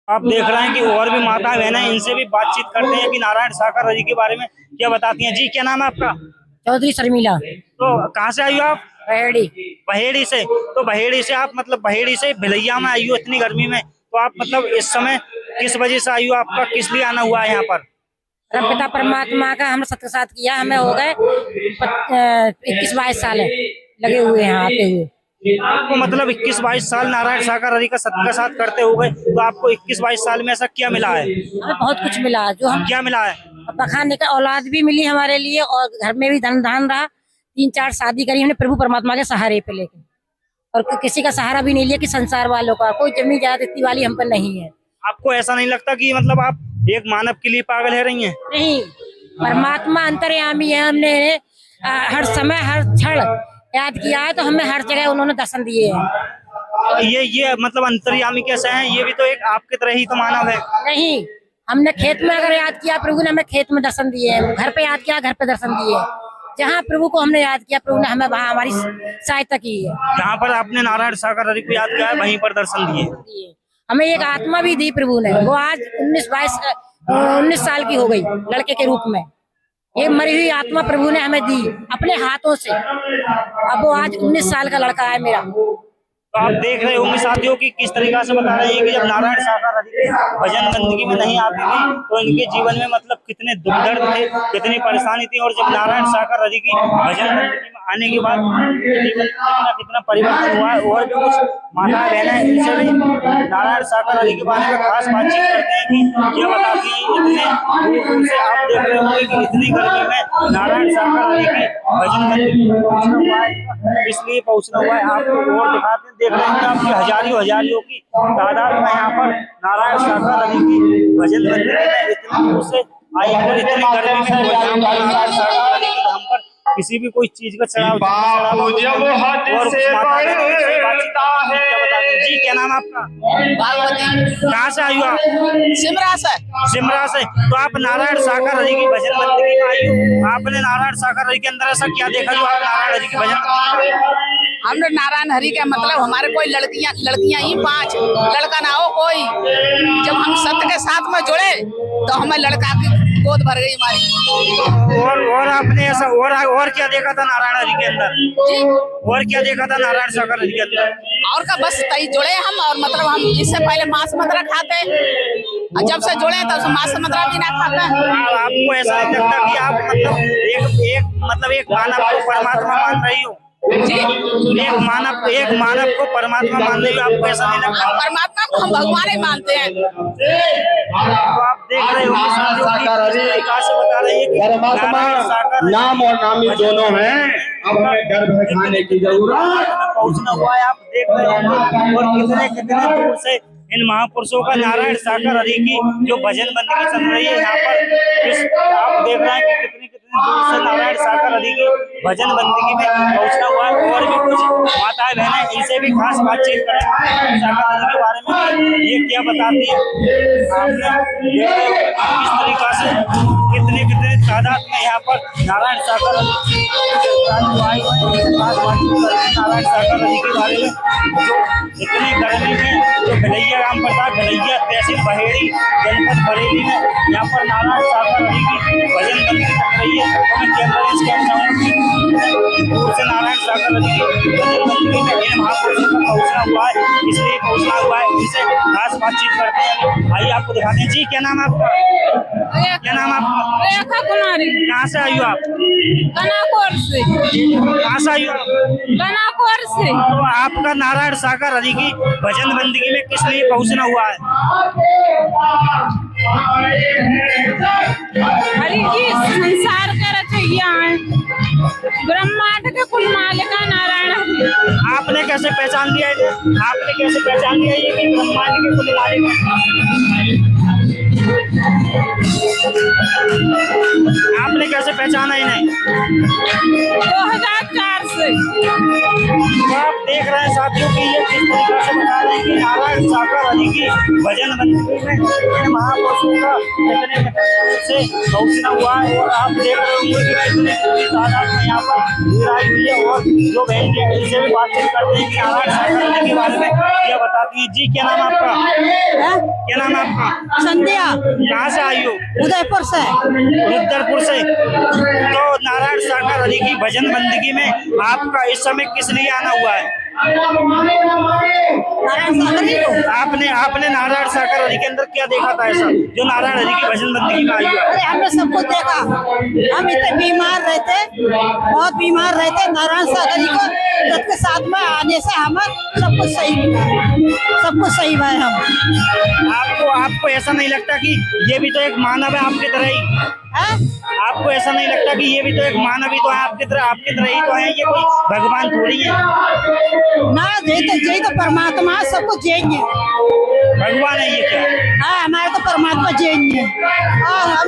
आप देख रहे हैं कि और भी माता बहन है, इनसे भी बातचीत करते हैं कि नारायण सागर हरि के बारे में क्या बताती हैं। जी क्या नाम है आपका? चौधरी शर्मिला। तो कहाँ से आई हो आप? बहेड़ी। बहेड़ी से। तो बहेड़ी से आप मतलब बहेड़ी से भिलैया में आई हो इतनी गर्मी में, तो आप मतलब इस समय किस वजह से आई हो? आपका किस लिए आना हुआ है यहाँ पर? पिता परमात्मा का हमने सत्संग किया, हमें हो गए 21-22 साल लगे हुए हैं आते हुए। आपको मतलब 21-22 साल नारायण सागर हरि का सत्संग साथ करते हो गए, तो आपको 21-22 साल में ऐसा क्या मिला है? हमें बहुत कुछ मिला है, जो हम क्या मिला है? पखाने का औलाद भी मिली हमारे लिए, और घर में भी धन धान रहा। 3-4 शादी करी हमने प्रभु परमात्मा के सहारे पे लेके, और किसी का सहारा भी नहीं लिया कि संसार वालों का कोई जमीन जायदाद इतनी वाली हम पर नहीं है। आपको ऐसा नहीं लगता कि मतलब आप एक मानव के लिए पागल है रही हैं? नहीं, परमात्मा अंतर्यामी है। हमने हर समय हर क्षण याद किया है, तो हमें हर जगह उन्होंने दर्शन दिए हैं। ये मतलब अंतर्यामी कैसे हैं? ये भी तो एक आपकी तरह ही तो मानव है। नहीं, हमने खेत में अगर याद किया, प्रभु ने हमें खेत में दर्शन दिए हैं। घर पे याद किया, घर पे दर्शन दिए। जहाँ प्रभु को हमने याद किया, प्रभु ने हमें वहाँ हमारी सहायता की है। जहाँ पर आपने नारायण सागर हरि को याद किया है, वहीं पर दर्शन दिए। हमें एक आत्मा भी दी प्रभु ने, वो आज 19 साल की हो गई, लड़के के रूप में। ये मरी हुई आत्मा प्रभु ने हमें दी अपने हाथों से। अब वो आज 19 साल का लड़का है मेरा। तो आप देख रहे होंगे साथियों की किस तरीका से बता रहे हैं कि जब नारायण सागर हरि के भजन बंदगी में नहीं आती थी, तो इनके जीवन में मतलब कितने दुख दर्द थे, कितनी परेशानी थी, और जब नारायण सागर हरि की भजन बंदगी में आने के बाद जीवन में कितना परिवर्तन हुआ है। और भी कुछ माता बहन है, इनसे भी नारायण सागर हरि के बारे में खास बातचीत करते हैं कि ये बताती है इतने दूर से आप देख रहे होंगे कि इतनी गर्मी में नारायण सागर हरि की भजन बंदगी में पहुंचना हुआ है, इसलिए पहुंचना हुआ है। आपको और दिखाते देख रहे हैं आपकी हजारियों की तादाद में यहाँ पर नारायण सागर हरि की भजन बंदगी में इतनी दूर से आई है, और इतनी गर्मी में यहाँ पर नारायण सागर हरि के धाम पर किसी भी कोई चीज का चढ़ाव जी क्या नाम है आपका? कहाँ से आई हो आप? सिमरा से। सिमरा से। तो आप नारायण सागर हरि की भजन बंदगी में आई हो, आपने नारायण सागर हरि के अंदर ऐसा क्या देखा जो आप नारायण हरि की भजन? हमने नारायण हरि का मतलब हमारे कोई लड़कियां ही 5 लड़का ना हो कोई। जब हम सत्य के साथ में जुड़े तो हमें लड़का की गोद भर गई हमारी। और आपने ऐसा और क्या देखा था नारायण हरि के अंदर जी? और क्या देखा था नारायण सागर हरि के अंदर? और का बस तई जुड़े हम, और मतलब हम इससे पहले मांस मदिरा खाते, और जब से जुड़े तब से मांस मदिरा भी ना खाते। आपको ऐसा नहीं लगता कि आप मतलब एक मानव को परमात्मा मान रही हो जी? एक मानव को परमात्मा मान रही हो, आपको ऐसा नहीं लगता? परमात्मा को हम भगवान ही मानते हैं। तो आप देख रहे हो बता रही है कि परमात्मा नाम और नामी दोनों हैं, अब हमें डर भड़काने की जरूरत पहुंचना हुआ है। आप देख रहे हो और कितने दूर से इन महापुरुषों का नारायण सागर हरि की जो भजन बंदगी चल रही है यहाँ पर। आप देख रहे हैं कि कितनी दूर से नारायण सागर हरि की भजन बंदगी में पहुंचना हुआ है। और भी कुछ माताएं बहनें, इनसे भी खास बातचीत करें सागर हरि के बारे में, ये क्या बताती है। आपने देख रहे हो किस तरीका से कितने तादाद में यहाँ पर नारायण सागर नारायण सागर हरि के बारे में, जो इतनी गर्मी में जो भिलैया राम प्रताप भिलैया तहसील बहेड़ी जनपद बरेली में यहाँ पर नारायण सागर हरि की भजन बंदगी चल रही है। तो मैं कैमरा कहना चाहूँगी दूर से नारायण सागर हरि की भजन बंदगी में इन महापुरुषों का पहुँचना हुआ है, इसलिए पहुँचना हुआ है। इनसे खास बातचीत करते हैं, आइए आपको दिखाते हैं। जी क्या नाम है आपका? क्या नाम है आपका? रेखा कुमारी। कहाँ से आई हो आप? कनाकोर से। कहाँ से आई हो आप? कनाकोर से। तो आपका नारायण सागर हरि की भजन बंदगी में किस लिए पहुंचना हुआ है? हरि की संसार का रचयिया है, ब्रह्मांड के कुल मालिका नारायण हरि। आपने कैसे पहचान लिया है? आपने कैसे पहचान लिया ये कि ब्रह्मांड के कुल मालिक हैं? आपने कैसे पहचाना इन्हें? 2004 से। तो आप देख रहे हैं साथियों कि ये किस तरीके से बता रहे हैं कि नारायण सागर हरि की भजन मंडली में इन महापुरुषों का कितने से पहुंचना हुआ है। और आप देख रहे होंगे कि कितने पूरी तादाद में यहाँ पर भीड़ आई हुई है। और जो बहन जी इनसे भी बातचीत करते हैं कि नारायण सागर हरि के बारे में यह बताती है। जी क्या नाम है आपका? क्या नाम है आपका? संध्या, कहाँ से आई हो? उदयपुर से। रुद्रपुर से। तो नारायण सागर हरि की भजन बंदगी में आपका इस समय किस लिए आना हुआ है? नारायण सागर जी को आपने नारायण सागर हरि के अंदर क्या देखा था ऐसा जो नारायण हरि की भजन बंदगी में आई हुआ है? अरे हमने सब कुछ देखा। हम इतने बीमार रहते, बहुत बीमार रहते। नारायण सागर जी को सबके साथ में आने से हमें सब कुछ सही मिला, सब कुछ सही हुआ है। हम आपको ऐसा नहीं लगता कि ये भी तो एक मानव है आपकी तरह ही? आपको ऐसा नहीं लगता कि ये भी तो एक मानव ही तो है आपकी तरह ही तो है? ये कोई भगवान थोड़ी है ना। जय तो परमात्मा सब कुछ जैन है। भगवान है ये क्या? हाँ, हमारे तो परमात्मा जैन है। और हम